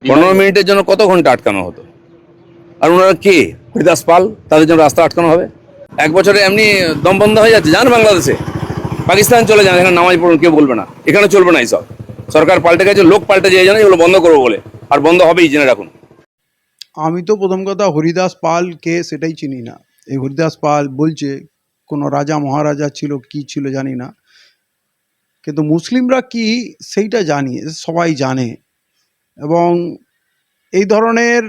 15 মিনিটের জন্য কত ঘন্টা আটকানো হতো। আর ওনারা কে? হরিদাস পাল, তাদের জন্য রাস্তা আটকানো হবে? এক বছরে এমনি দম বন্ধ হয়ে যাচ্ছে। যান বাংলাদেশে, পাকিস্তান চলে যান, এখানে নামাজ পড়ুন, কেউ বলবে না। এখানে চলবে না এইসব। সরকার পাল্টে গেছে, লোক পাল্টে যায়, জানে এগুলো বন্ধ করবো বলে, আর বন্ধ হবেই, জেনে রাখুন। আমি তো প্রথম কথা হরিদাস পাল কে সেটাই চিনি না। এই হরিদাস পাল বলছে কোনো রাজা মহারাজা ছিল, কি ছিল জানি না, কিন্তু মুসলিমরা কি সেইটা জানি, সবাই জানে। এবং এই ধরনের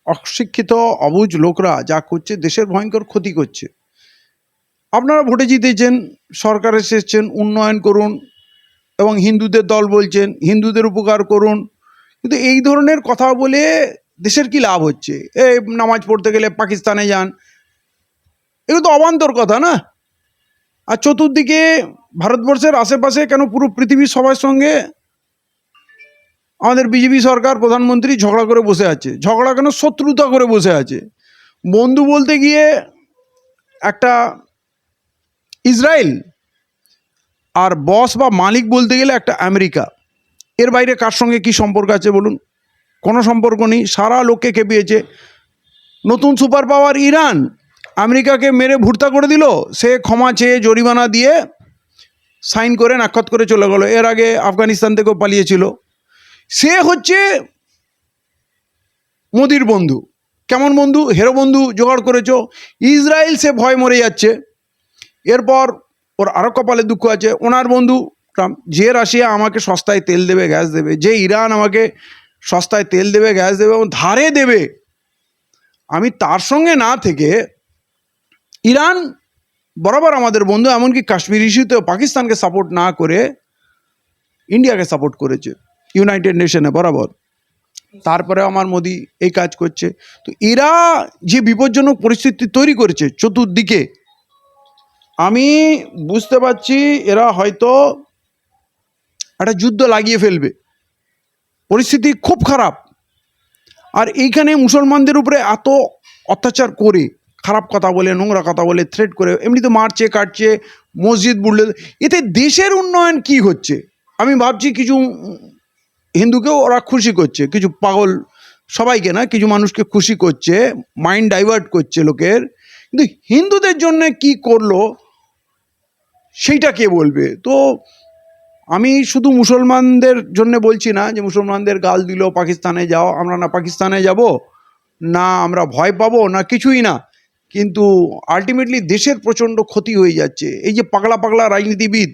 অশিক্ষিত অবুঝ লোকরা যা করছে, দেশের ভয়ঙ্কর ক্ষতি করছে। আপনারা ভোটে জিতেছেন, সরকারে এসেছেন, উন্নয়ন করুন, এবং হিন্দুদের দল বলছেন হিন্দুদের উপকার করুন, কিন্তু এই ধরনের কথা বলে দেশের কি লাভ হচ্ছে? এই নামাজ পড়তে গেলে পাকিস্তানে যান, এগুলো তো অবান্তর কথা না। আর চতুর্দিকে ভারতবর্ষের আশেপাশে কেন পুরো পৃথিবীর সবার সঙ্গে আমাদের বিজেপি সরকার, প্রধানমন্ত্রী ঝগড়া করে বসে আছে। ঝগড়া কেন, শত্রুতা করে বসে আছে। বন্ধু বলতে গিয়ে একটা ইসরায়েল, আর বস বা মালিক বলতে গেলে একটা আমেরিকা। এর বাইরে কার সঙ্গে কি সম্পর্ক আছে বলুন? কোনো সম্পর্ক নেই। সারা লোককে খেপিয়েছে। নতুন সুপার পাওয়ার ইরান আমেরিকাকে মেরে ভুর্তা করে দিল, সে ক্ষমা চেয়ে জরিমানা দিয়ে সাইন করে নাক্ষত করে চলে গেল। এর আগে আফগানিস্তান থেকেও পালিয়েছিল। সে হচ্ছে মোদির বন্ধু। কেমন বন্ধু? হেরো বন্ধু জোগাড় করেছ। ইসরায়েল, সে ভয় মরে যাচ্ছে। এরপর ওর আরও কপালে দুঃখ আছে, ওনার বন্ধু ট্রাম্প। যে রাশিয়া আমাকে সস্তায় তেল দেবে, গ্যাস দেবে, যে ইরান আমাকে সস্তায় তেল দেবে, গ্যাস দেবে এবং ধারে দেবে, আমি তার সঙ্গে না থেকে ইরান বরাবর আমাদের বন্ধু, এমনকি কাশ্মীর ইস্যুতেও পাকিস্তানকে সাপোর্ট না করে ইন্ডিয়াকে সাপোর্ট করেছে ইউনাইটেড নেশনে বরাবর। তারপরে আমার মোদি এই কাজ করছে। তো এরা যে বিপজ্জনক পরিস্থিতি তৈরি করেছে চতুর্দিকে, আমি বুঝতে পারছি এরা হয়তো একটা যুদ্ধ লাগিয়ে ফেলবে। পরিস্থিতি খুব খারাপ। আর এইখানে মুসলমানদের উপরে এত অত্যাচার করে, খারাপ কথা বলে, নোংরা কথা বলে, থ্রেট করে, এমনি তো মারছে কাটছে, মসজিদ বুড়লে, এতে দেশের উন্নয়ন কি হচ্ছে? আমি ভাবছি কিছু হিন্দুকেও ওরা খুশি করছে, কিছু পাগল, সবাইকে না, কিছু মানুষকে খুশি করছে, মাইন্ড ডাইভার্ট করছে লোকের। কিন্তু হিন্দুদের জন্য কি করলো সেইটা কে বলবে? তো আমি শুধু মুসলমানদের জন্য বলছি না যে মুসলমানদের গাল দিল পাকিস্তানে যাও, আমরা না পাকিস্তানে যাব, না আমরা ভয় পাবো, না কিছুই না, কিন্তু আলটিমেটলি দেশের প্রচণ্ড ক্ষতি হয়ে যাচ্ছে। এই যে পাগলা পাগলা রাজনীতিবিদ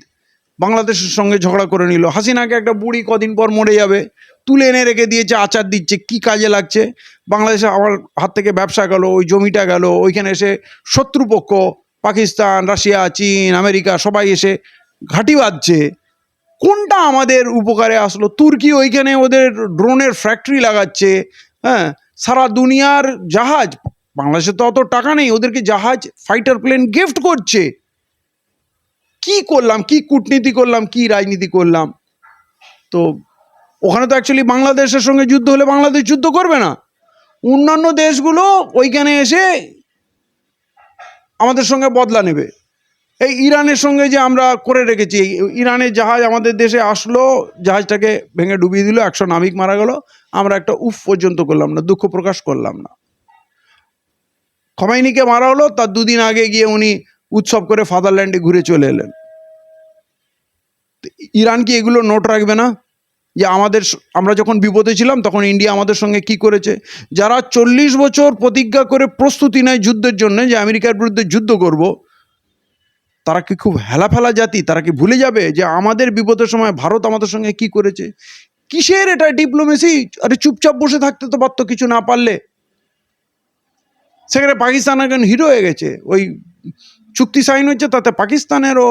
বাংলাদেশের সঙ্গে ঝগড়া করে নিল। হাসিনাকে একটা বুড়ি কদিন পর মরে যাবে, তুলে এনে রেখে দিয়েছে, আচার দিচ্ছে, কি কাজে লাগছে? বাংলাদেশে আমার হাত থেকে ব্যবসা গেল, ওই জমিটা গেল, ওইখানে এসে শত্রুপক্ষ পাকিস্তান, রাশিয়া, চীন, আমেরিকা সবাই এসে ঘাঁটি বাঁধছে। কোনটা আমাদের উপকারে আসলো? তুর্কি ওইখানে ওদের ড্রোনের ফ্যাক্টরি লাগাচ্ছে। হ্যাঁ, সারা দুনিয়ার জাহাজ, বাংলাদেশে তো অত টাকা নেই, ওদেরকে জাহাজ, ফাইটার প্লেন গিফট করছে। কি করলাম, কি কূটনীতি করলাম, কি রাজনীতি করলাম? তো ওখানে তো অ্যাকচুয়ালি বাংলাদেশের সঙ্গে যুদ্ধ হলে বাংলাদেশ যুদ্ধ করবে না, অন্যান্য দেশগুলো ওইখানে এসে আমাদের সঙ্গে বদলা নেবে। এই ইরানের সঙ্গে যে আমরা করে রেখেছি, ইরানের জাহাজ আমাদের দেশে আসলো, জাহাজটাকে ভেঙে ডুবিয়ে দিল, 100 নাবিক মারা গেল, আমরা একটা উফ পর্যন্ত করলাম না, দুঃখ প্রকাশ করলাম না। খোমেনিকে মারা হলো, তার দুদিন আগে গিয়ে উনি উৎসব করে ফাদারল্যান্ডে ঘুরে চলে এলেন। ইরান কি এগুলো নোট রাখবে না? যে আমরা যখন বিপদে ছিলাম তখন ইন্ডিয়া আমাদের সঙ্গে কি করেছে? যারা 40 বছর প্রতিজ্ঞা করে প্রস্তুতি নেয় যুদ্ধের জন্য, যে আমেরিকার বিরুদ্ধে যুদ্ধ করব, তারা কি খুব হেলাফেলা জাতি? তারা কি ভুলে যাবে যে আমাদের বিপদের সময় ভারত আমাদের সঙ্গে কি করেছে? কিসের এটা ডিপ্লোমেসি? আরে চুপচাপ বসে থাকতে তো পারতো, কিছু না পারলে। সেখানে পাকিস্তান এখন হিরো হয়ে গেছে। ওই চুক্তি সাইন হচ্ছে, তাতে পাকিস্তানেরও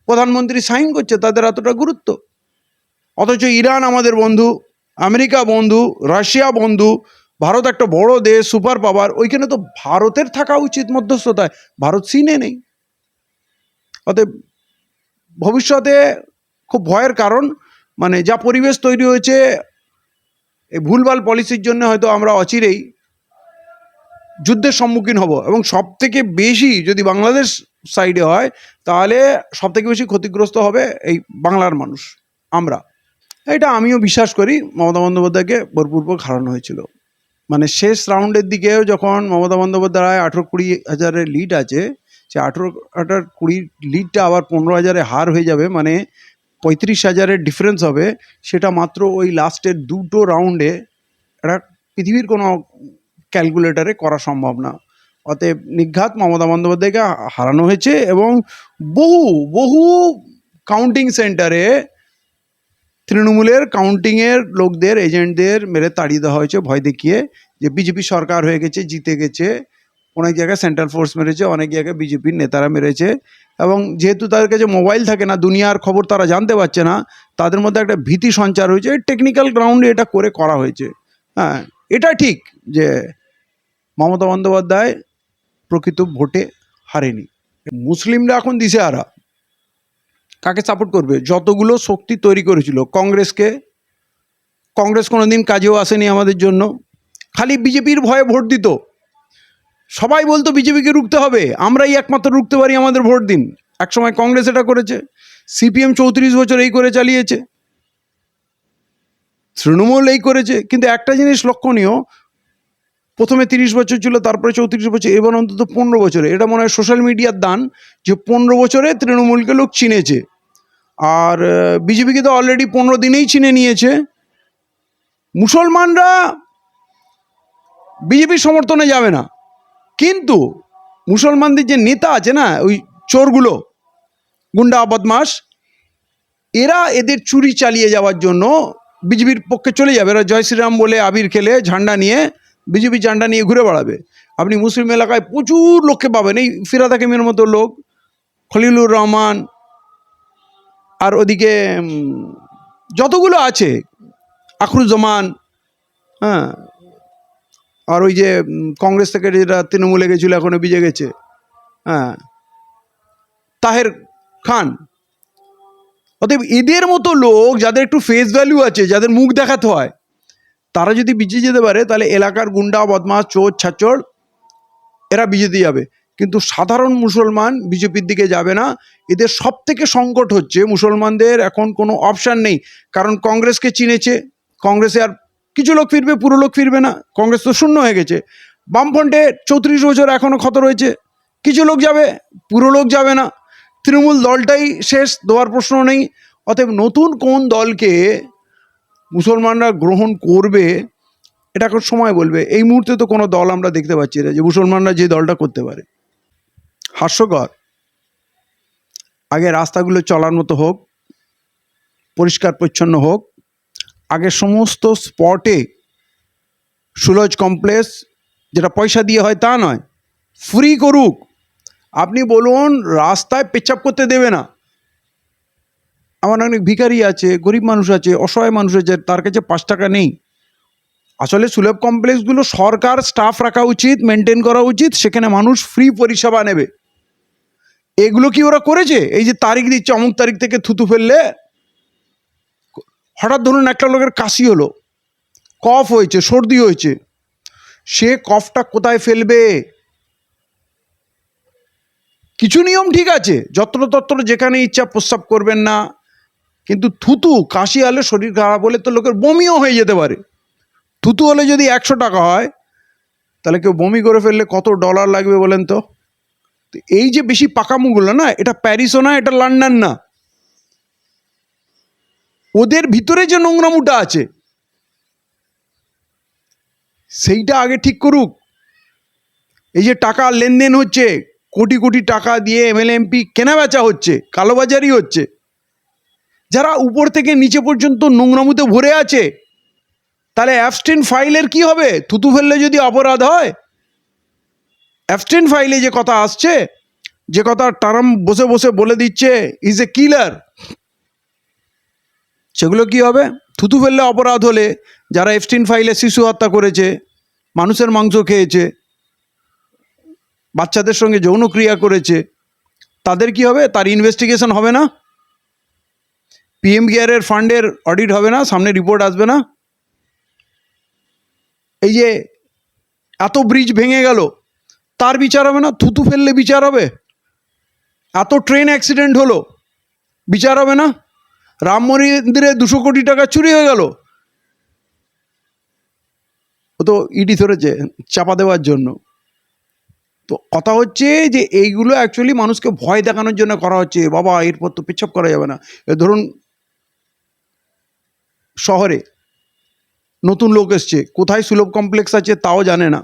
প্রধানমন্ত্রী সাইন করছে, তাদের এতটা গুরুত্ব। অথচ ইরান আমাদের বন্ধু, আমেরিকা বন্ধু, রাশিয়া বন্ধু, ভারত একটা বড় দেশ, সুপার পাওয়ার, ওইখানে তো ভারতের থাকা উচিত মধ্যস্থতায়। ভারত সিনে নেই। অতএব ভবিষ্যতে খুব ভয়ের কারণ, মানে যা পরিবেশ তৈরি হয়েছে এই ভুলভাল পলিসির জন্য, হয়তো আমরা অচিরেই যুদ্ধের সম্মুখীন হব। এবং সব থেকে বেশি যদি বাংলাদেশ সাইডে হয়, তাহলে সব থেকে বেশি ক্ষতিগ্রস্ত হবে এই বাংলার মানুষ, আমরা। এটা আমিও বিশ্বাস করি মমতা বন্দ্যোপাধ্যায়কে বলপূর্বক হারানো হয়েছিল। মানে শেষ রাউন্ডের দিকেও যখন মমতা বন্দ্যোপাধ্যায় 18-20 হাজারের লিড আছে, সে 18-20 লিডটা আবার 15,000-এ হার হয়ে যাবে, মানে 35,000-এর ডিফারেন্স হবে, সেটা মাত্র ওই লাস্টের দুটো রাউন্ডে এটা পৃথিবীর কোনো ক্যালকুলেটারে করা সম্ভব না। অতএব নিঘাত মমতা বন্দ্যোপাধ্যায়কে হারানো হয়েছে এবং বহু বহু কাউন্টিং সেন্টারে তৃণমূলের কাউন্টিংয়ের লোকদের, এজেন্টদের মেরে তাড়িয়ে দেওয়া হয়েছে ভয় দেখিয়ে, যে বিজেপি সরকার হয়ে গেছে, জিতে গেছে। অনেক জায়গায় সেন্ট্রাল ফোর্স মেরেছে, অনেক জায়গায় বিজেপির নেতারা মেরেছে। এবং যেহেতু তাদের কাছে মোবাইল থাকে না, দুনিয়ার খবর তারা জানতে পারছে না, তাদের মধ্যে একটা ভীতি সঞ্চার হয়েছে। টেকনিক্যাল গ্রাউন্ডে এটা করা হয়েছে। হ্যাঁ, এটা ঠিক যে মমতা বন্দ্যোপাধ্যায় প্রকৃত ভোটে হারেনি। মুসলিমরা এখন দিশেহারা, কাকে সাপোর্ট করবে? যতগুলো শক্তি তৈরি করেছিল কংগ্রেসকে, কংগ্রেস কোনো দিন কাজেও আসেনি আমাদের জন্য, খালি বিজেপির ভয়ে ভোট দিত। সবাই বলতো বিজেপিকে রুখতে হবে, আমরাই একমাত্র রুখতে পারি, আমাদের ভোট দিন। একসময় কংগ্রেস এটা করেছে, সিপিএম 34 বছর এই করে চালিয়েছে, তৃণমূল এই করেছে। কিন্তু একটা জিনিস লক্ষণীয়, প্রথমে 30 বছর ছিল, তারপরে 34 বছর, এবার অন্তত 15 বছরে, এটা মনে হয় সোশ্যাল মিডিয়ার দান, যে 15 বছরে তৃণমূলকে লোক চিনেছে। আর বিজেপিকে তো অলরেডি 15 দিনেই চিনে নিয়েছে। মুসলমানরা বিজেপির সমর্থনে যাবে না, কিন্তু মুসলমানদের যে নেতা আছে না, ওই চোরগুলো, গুন্ডা বদমাশ, এরা এদের চুরি চালিয়ে যাওয়ার জন্য বিজেপির পক্ষে চলে যাবে। এরা জয় শ্রীরাম বলে আবির খেলে ঝান্ডা নিয়ে, বিজেপি ঝান্ডা নিয়ে ঘুরে বেড়াবে। আপনি মুসলিম এলাকায় প্রচুর লোককে পাবেন, এই ফিরাদ হাকিমের মতো লোক, খলিলুর রহমান, আর ওদিকে যতগুলো আছে, আখরুজ্জামান, হ্যাঁ, আর ওই যে কংগ্রেস থেকে যেটা তৃণমূলে গেছিল, এখনো বিজে গেছে, হ্যাঁ, তাহের খান। অতএব এদের মতো লোক, যাদের একটু ফেস ভ্যালু আছে, যাদের মুখ দেখাতে হয়, তারা যদি বিজে যেতে পারে, তাহলে এলাকার গুন্ডা বদমাশ চোর ছাচড় এরা বিজেতে যাবে। কিন্তু সাধারণ মুসলমান বিজেপির দিকে যাবে না। এদের সব থেকে সংকট হচ্ছে মুসলমানদের এখন কোনো অপশান নেই, কারণ কংগ্রেসকে চিনেছে, কংগ্রেসে আর কিছু লোক ফিরবে, পুরো লোক ফিরবে না, কংগ্রেস তো শূন্য হয়ে গেছে। বামফ্রন্টে 34 বছর এখনও ক্ষত রয়েছে, কিছু লোক যাবে, পুরো লোক যাবে না। তৃণমূল দলটাই শেষ, দেওয়ার প্রশ্ন নেই। অতএব নতুন কোন দলকে মুসলমানরা গ্রহণ করবে, এটা এখন সময় বলবে। এই মুহূর্তে তো কোনো দল আমরা দেখতে পাচ্ছি না যে মুসলমানরা যে দলটা করতে পারে। হাস্যকর। আগে রাস্তাগুলো চলার মতো হোক, পরিষ্কার পরিচ্ছন্ন হোক, আগে সমস্ত স্পটে সুলজ কমপ্লেক্স, যেটা পয়সা দিয়ে হয় তা নয়, ফ্রি করুক। আপনি বলুন রাস্তায় পেচ্ছাপ করতে দেবে না। আমার অনেক ভিখারি আছে, গরিব মানুষ আছে, অসহায় মানুষ আছে, তার কাছে 5 টাকা নেই। আসলে সুলভ কমপ্লেক্সগুলো সরকার স্টাফ রাখা উচিত, মেনটেন করা উচিত, সেখানে মানুষ ফ্রি পরিষেবা নেবে। এগুলো কি ওরা করেছে? এই যে তারিখ দিচ্ছে, অমুক তারিখ থেকে থুতু ফেললে, হঠাৎ ধরুন একটা লোকের কাশি হলো, কফ হয়েছে, সর্দি হয়েছে, সে কফটা কোথায় ফেলবে? কিছু নিয়ম ঠিক আছে, যত্রতত্র যেখানে ইচ্ছা প্রস্রাব করবেন না, কিন্তু থুতু, কাশি হলে, শরীর খারাপ হলে তো লোকের বমিও হয়ে যেতে পারে। থুতু হলে যদি 100 টাকা হয়, তাহলে কেউ বমি করে ফেললে কত ডলার লাগবে বলেন তো? এই যে বেশি পাকামুগুলো না, এটা প্যারিসও না, এটা লন্ডন না, ওদের ভিতরে যে নোংরামুটা আছে সেইটা আগে ঠিক করুক। এই যে টাকা লেনদেন হচ্ছে, কোটি কোটি টাকা দিয়ে এমএলএ এমপি কেনা বেচা হচ্ছে, কালোবাজারি হচ্ছে, যারা উপর থেকে নিচে পর্যন্ত নোংরামুতে ভরে আছে, তাহলে অ্যাবস্টেন ফাইলের কি হবে? থুতু ফেললে যদি অপরাধ হয়, অ্যাবস্টেন ফাইলে যে কথা আসছে, যে কথা টার্ম বসে বসে বলে দিচ্ছে ইজ এ কিলার, সেগুলো কি হবে? থুতু ফেললে অপরাধ হলে, যারা অ্যাবস্টেন ফাইলে শিশু হত্যা করেছে, মানুষের মাংস খেয়েছে, বাচ্চাদের সঙ্গে যৌনক্রিয়া করেছে, তাদের কি হবে? তার ইনভেস্টিগেশন হবে না? পিএম কেয়ারের ফান্ডের অডিট হবে না? সামনে রিপোর্ট আসবে না? এই যে এত ব্রিজ ভেঙে গেল, তার বিচার হবে না? থুতু ফেললে বিচার হবে? এত ট্রেন অ্যাক্সিডেন্ট হলো, বিচার হবে না? রাম মন্দিরে 200 কোটি টাকা চুরি হয়ে গেল, ও তো ইডি ধরেছে চাপা দেওয়ার জন্য। তো কথা হচ্ছে যে এইগুলো অ্যাকচুয়ালি মানুষকে ভয় দেখানোর জন্য করা হচ্ছে, বাবা এরপর তো পেচ্ছাপ করা যাবে না। ধরুন শহরে নতুন লোক এসছে, কোথায় সুলভ কমপ্লেক্স আছে তাও জানে না,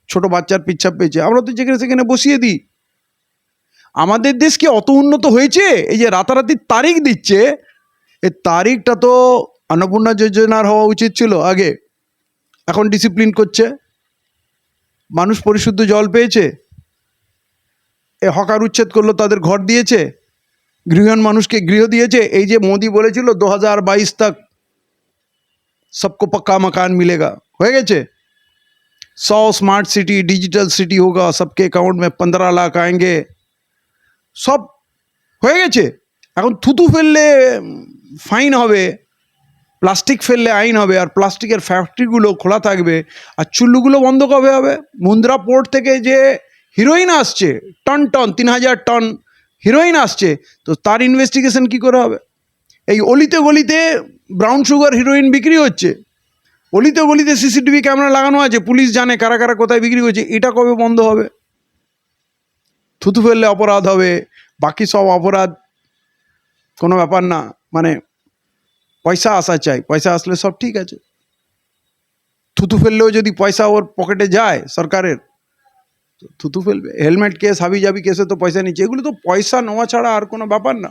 ছোট বাচ্চার পেচ্ছাপ পেয়েছে, আমরা তো যেখানে সেখানে বসিয়ে দিই। আমাদের দেশ কি অত উন্নত হয়েছে? এই যে রাতারাতি তারিখ দিচ্ছে, এই তারিখটা তো অন্নপূর্ণা যোজনার হওয়া উচিত ছিল আগে। এখন ডিসিপ্লিন করছে, মানুষ পরিশুদ্ধ জল পেয়েছে, এ হকার উচ্ছেদ করলো, তাদের ঘর দিয়েছে, গৃহহীন মানুষকে গৃহ দিয়েছে। এই যে মোদি বলেছিল 2022 तक सबको पक्का मकान मिलेगा, হয়ে গেছে। 100 स्मार्ट सिटी डिजिटल सिटी होगा, सबके अकाउंट में 15 लाख आएंगे, সব হয়ে গেছে। এখন থুতু ফেললে ফাইন হবে, প্লাস্টিক ফেললে আইন হবে, আর প্লাস্টিকের ফ্যাক্টরিগুলো খোলা থাকবে। আর চুল্লুগুলো বন্ধ কবে হবে? মুন্দ্রা পোর্ট থেকে যে হিরোইন আসছে, টন টন 3000 টন হিরোইন আসছে, তো তার ইনভেস্টিগেশন কি করে হবে? এই অলিতে গলিতে ব্রাউন সুগার হিরোইন বিক্রি হচ্ছে, অলিতে গলিতে সিসিটিভি ক্যামেরা লাগানো আছে, পুলিশ জানে কারা কারা কোথায় বিক্রি করছে। এটা কবে বন্ধ হবে? থুতু ফেললে অপরাধ হবে, বাকি সব অপরাধ কোনো ব্যাপার না, মানে পয়সা আসা চাই, পয়সা আসলে সব ঠিক আছে। থুতু ফেললেও যদি পয়সা ওর পকেটে যায় সরকারের, তো থুতু ফেলবে। হেলমেট কেস, হাবি জাবি কেসে তো পয়সা নিচ্ছে, এগুলো তো পয়সা নেওয়া ছাড়া আর কোনো ব্যাপার না।